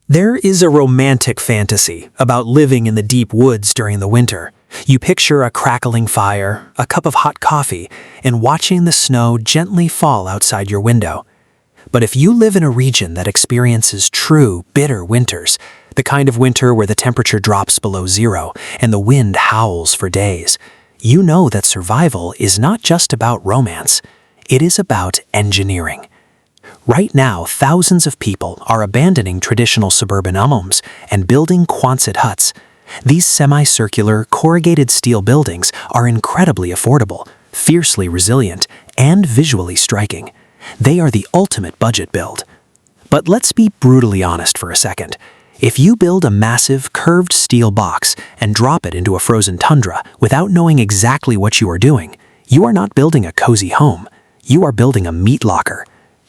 There is a romantic fantasy about living in the deep woods during the winter. You picture a crackling fire, a cup of hot coffee, and watching the snow gently fall outside your window. But if you live in a region that experiences true, bitter winters, the kind of winter where the temperature drops below zero and the wind howls for days, you know that survival is not just about romance. It is about engineering. Right now, thousands of people are abandoning traditional suburban homes and building Quonset huts. These semicircular, corrugated steel buildings are incredibly affordable, fiercely resilient, and visually striking. They are the ultimate budget build. But let's be brutally honest for a second. If you build a massive, curved steel box and drop it into a frozen tundra without knowing exactly what you are doing, you are not building a cozy home. You are building a meat locker.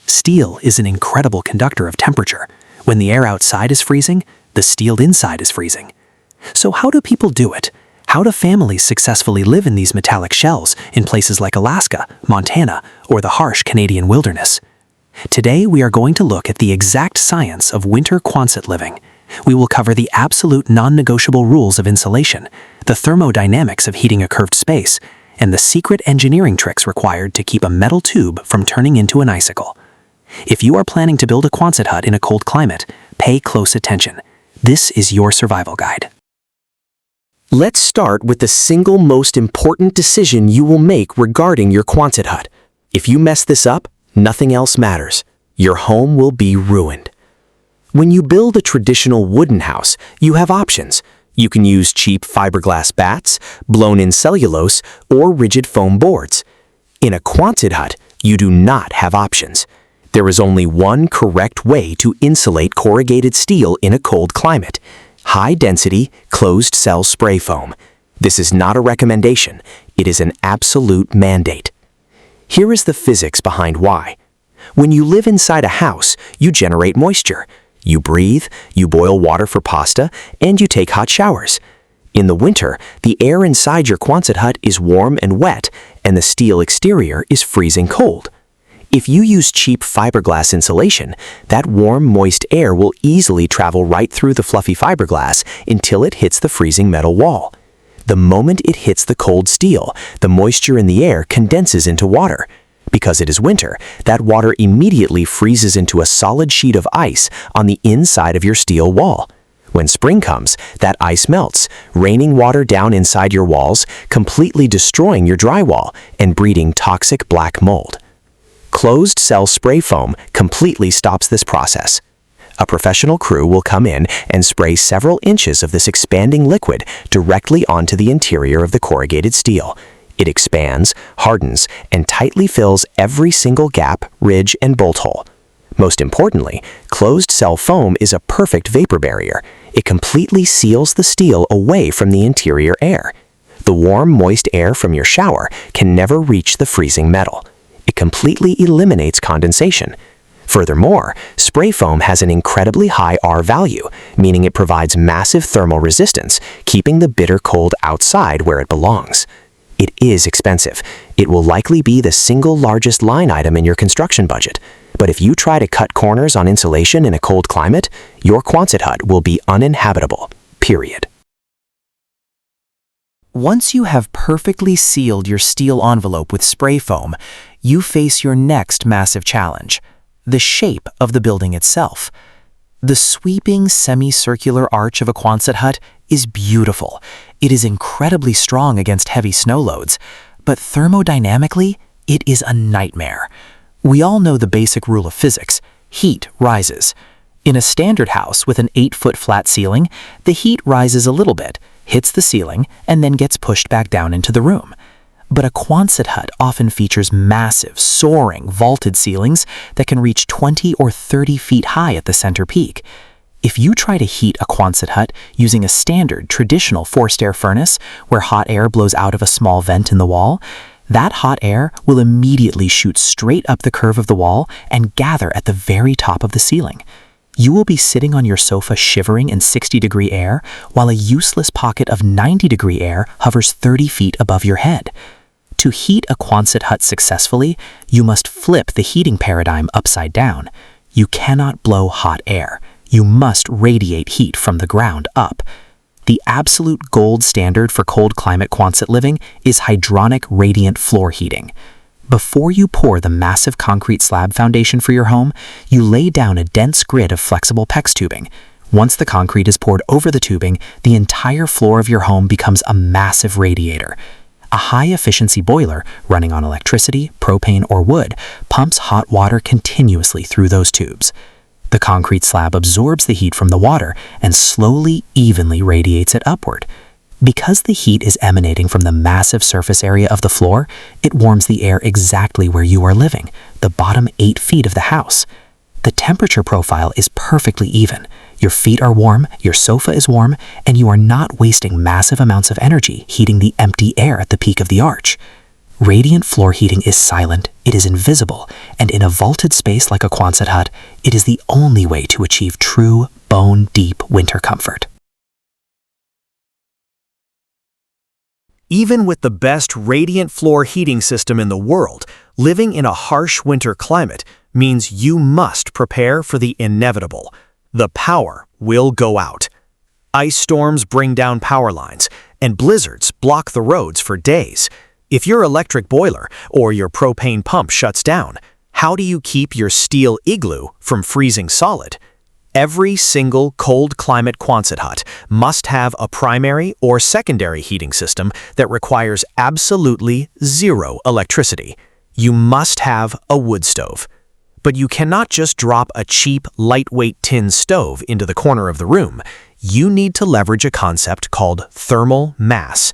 Steel is an incredible conductor of temperature. When the air outside is freezing, the steel inside is freezing. So how do people do it? How do families successfully live in these metallic shells in places like Alaska, Montana, or the harsh Canadian wilderness? Today, we are going to look at the exact science of winter Quonset living. We will cover the absolute non-negotiable rules of insulation, the thermodynamics of heating a curved space, and the secret engineering tricks required to keep a metal tube from turning into an icicle. If you are planning to build a Quonset hut in a cold climate, pay close attention. This is your survival guide. Let's start with the single most important decision you will make regarding your Quonset hut. If you mess this up, nothing else matters. Your home will be ruined. When you build a traditional wooden house, you have options. You can use cheap fiberglass bats, blown-in cellulose, or rigid foam boards. In a Quonset hut, you do not have options. There is only one correct way to insulate corrugated steel in a cold climate: high-density, closed-cell spray foam. This is not a recommendation. It is an absolute mandate. Here is the physics behind why. When you live inside a house, you generate moisture. You breathe, you boil water for pasta, and you take hot showers. In the winter, the air inside your Quonset hut is warm and wet, and the steel exterior is freezing cold. If you use cheap fiberglass insulation, that warm, moist air will easily travel right through the fluffy fiberglass until it hits the freezing metal wall. The moment it hits the cold steel, the moisture in the air condenses into water. Because it is winter, that water immediately freezes into a solid sheet of ice on the inside of your steel wall. When spring comes, that ice melts, raining water down inside your walls, completely destroying your drywall and breeding toxic black mold. Closed-cell spray foam completely stops this process. A professional crew will come in and spray several inches of this expanding liquid directly onto the interior of the corrugated steel. It expands, hardens, and tightly fills every single gap, ridge, and bolt hole. Most importantly, closed-cell foam is a perfect vapor barrier. It completely seals the steel away from the interior air. The warm, moist air from your shower can never reach the freezing metal. It completely eliminates condensation. Furthermore, spray foam has an incredibly high R value, meaning it provides massive thermal resistance, keeping the bitter cold outside where it belongs. It is expensive. It will likely be the single largest line item in your construction budget. But if you try to cut corners on insulation in a cold climate, your Quonset hut will be uninhabitable, period. Once you have perfectly sealed your steel envelope with spray foam, you face your next massive challenge: the shape of the building itself. The sweeping semicircular arch of a Quonset hut is beautiful. It is incredibly strong against heavy snow loads, but thermodynamically, it is a nightmare. We all know the basic rule of physics: heat rises. In a standard house with an 8-foot flat ceiling, the heat rises a little bit, hits the ceiling, and then gets pushed back down into the room. But a Quonset hut often features massive, soaring, vaulted ceilings that can reach 20 or 30 feet high at the center peak. If you try to heat a Quonset hut using a standard, traditional forced air furnace where hot air blows out of a small vent in the wall, that hot air will immediately shoot straight up the curve of the wall and gather at the very top of the ceiling. You will be sitting on your sofa shivering in 60-degree air while a useless pocket of 90-degree air hovers 30 feet above your head. To heat a Quonset hut successfully, you must flip the heating paradigm upside down. You cannot blow hot air. You must radiate heat from the ground up. The absolute gold standard for cold climate Quonset living is hydronic radiant floor heating. Before you pour the massive concrete slab foundation for your home, you lay down a dense grid of flexible PEX tubing. Once the concrete is poured over the tubing, the entire floor of your home becomes a massive radiator. A high-efficiency boiler, running on electricity, propane, or wood, pumps hot water continuously through those tubes. The concrete slab absorbs the heat from the water and slowly, evenly radiates it upward. Because the heat is emanating from the massive surface area of the floor, it warms the air exactly where you are living, the bottom 8 feet of the house. The temperature profile is perfectly even. Your feet are warm, your sofa is warm, and you are not wasting massive amounts of energy heating the empty air at the peak of the arch. Radiant floor heating is silent, it is invisible, and in a vaulted space like a Quonset hut, it is the only way to achieve true, bone-deep winter comfort. Even with the best radiant floor heating system in the world, living in a harsh winter climate means you must prepare for the inevitable. The power will go out. Ice storms bring down power lines, and blizzards block the roads for days. If your electric boiler or your propane pump shuts down, how do you keep your steel igloo from freezing solid? Every single cold climate Quonset hut must have a primary or secondary heating system that requires absolutely zero electricity. You must have a wood stove. But you cannot just drop a cheap, lightweight tin stove into the corner of the room. You need to leverage a concept called thermal mass.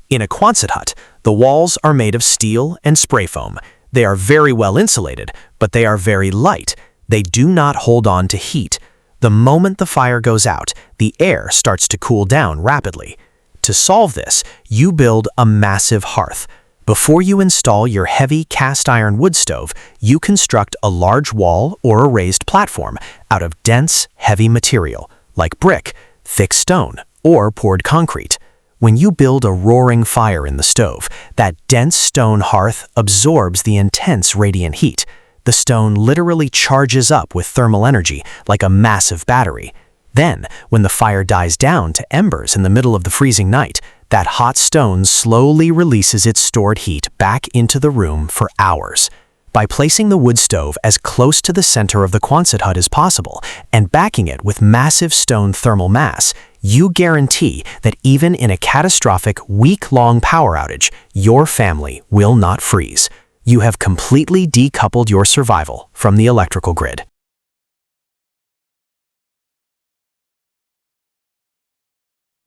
In a Quonset hut, the walls are made of steel and spray foam. They are very well insulated, but they are very light. They do not hold on to heat. The moment the fire goes out, the air starts to cool down rapidly. To solve this, you build a massive hearth. Before you install your heavy cast iron wood stove, you construct a large wall or a raised platform out of dense, heavy material, like brick, thick stone, or poured concrete. When you build a roaring fire in the stove, that dense stone hearth absorbs the intense radiant heat. The stone literally charges up with thermal energy like a massive battery. Then, when the fire dies down to embers in the middle of the freezing night, that hot stone slowly releases its stored heat back into the room for hours. By placing the wood stove as close to the center of the Quonset hut as possible and backing it with massive stone thermal mass, you guarantee that even in a catastrophic week-long power outage, your family will not freeze. You have completely decoupled your survival from the electrical grid.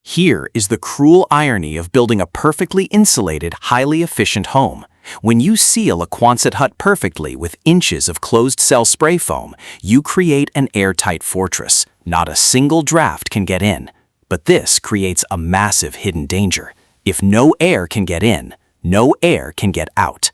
Here is the cruel irony of building a perfectly insulated, highly efficient home. When you seal a Quonset hut perfectly with inches of closed-cell spray foam, you create an airtight fortress. Not a single draft can get in. But this creates a massive hidden danger. If no air can get in, no air can get out.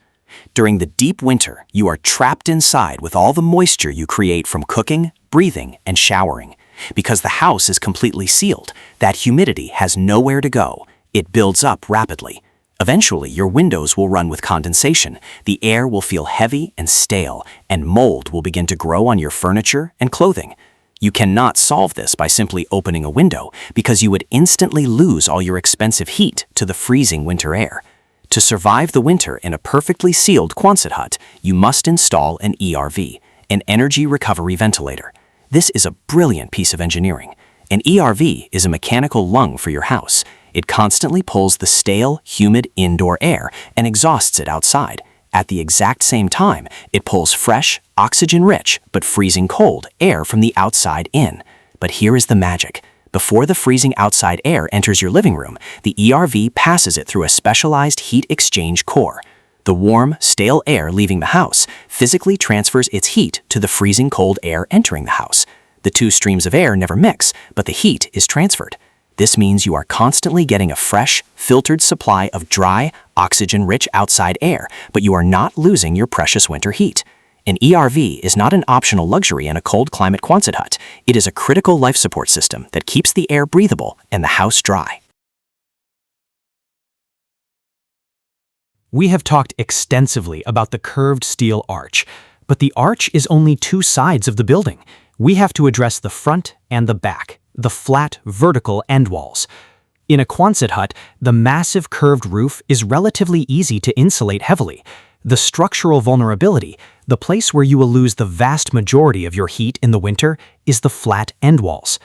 During the deep winter, you are trapped inside with all the moisture you create from cooking, breathing, and showering. Because the house is completely sealed, that humidity has nowhere to go. It builds up rapidly. Eventually, your windows will run with condensation, the air will feel heavy and stale, and mold will begin to grow on your furniture and clothing. You cannot solve this by simply opening a window, because you would instantly lose all your expensive heat to the freezing winter air. To survive the winter in a perfectly sealed Quonset hut, you must install an ERV, an energy recovery ventilator. This is a brilliant piece of engineering. An ERV is a mechanical lung for your house. It constantly pulls the stale, humid indoor air and exhausts it outside. At the exact same time, it pulls fresh, oxygen-rich, but freezing cold air from the outside in. But here is the magic. Before the freezing outside air enters your living room, the ERV passes it through a specialized heat exchange core. The warm, stale air leaving the house physically transfers its heat to the freezing cold air entering the house. The two streams of air never mix, but the heat is transferred. This means you are constantly getting a fresh, filtered supply of dry, oxygen-rich outside air, but you are not losing your precious winter heat. An ERV is not an optional luxury in a cold climate Quonset hut. It is a critical life support system that keeps the air breathable and the house dry. We have talked extensively about the curved steel arch, but the arch is only two sides of the building. we have to address the front and the back, the flat, vertical end walls. In a Quonset hut, the massive curved roof is relatively easy to insulate heavily. The structural vulnerability, the place where you will lose the vast majority of your heat in the winter, is the flat end walls.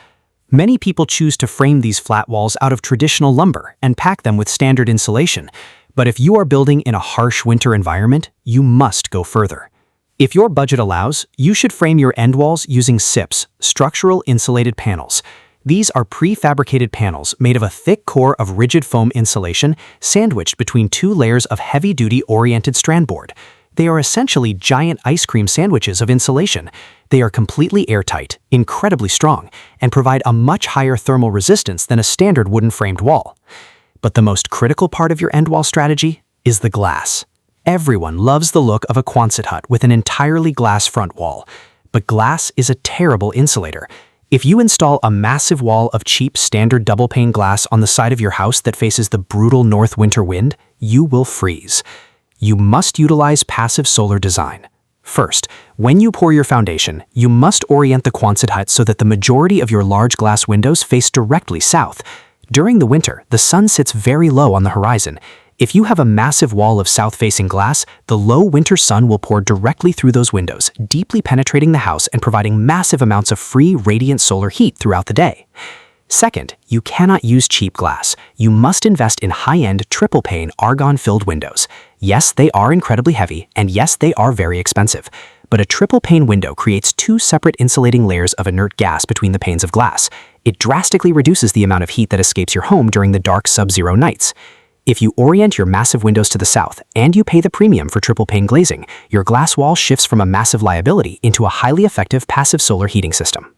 Many people choose to frame these flat walls out of traditional lumber and pack them with standard insulation. But if you are building in a harsh winter environment, you must go further. If your budget allows, you should frame your end walls using SIPs, structural insulated panels. These are prefabricated panels made of a thick core of rigid foam insulation sandwiched between two layers of heavy-duty oriented strand board. They are essentially giant ice cream sandwiches of insulation. They are completely airtight, incredibly strong, and provide a much higher thermal resistance than a standard wooden framed wall. But the most critical part of your end wall strategy is the glass. Everyone loves the look of a Quonset hut with an entirely glass front wall. But glass is a terrible insulator. If you install a massive wall of cheap standard double-pane glass on the side of your house that faces the brutal north winter wind, you will freeze. You must utilize passive solar design. First, when you pour your foundation, you must orient the Quonset hut so that the majority of your large glass windows face directly south. During the winter, the sun sits very low on the horizon. If you have a massive wall of south-facing glass, the low winter sun will pour directly through those windows, deeply penetrating the house and providing massive amounts of free, radiant solar heat throughout the day. Second, you cannot use cheap glass. You must invest in high-end, triple-pane, argon-filled windows. Yes, they are incredibly heavy, and yes, they are very expensive. But a triple-pane window creates two separate insulating layers of inert gas between the panes of glass. It drastically reduces the amount of heat that escapes your home during the dark sub-zero nights. If you orient your massive windows to the south and you pay the premium for triple-pane glazing, your glass wall shifts from a massive liability into a highly effective passive solar heating system.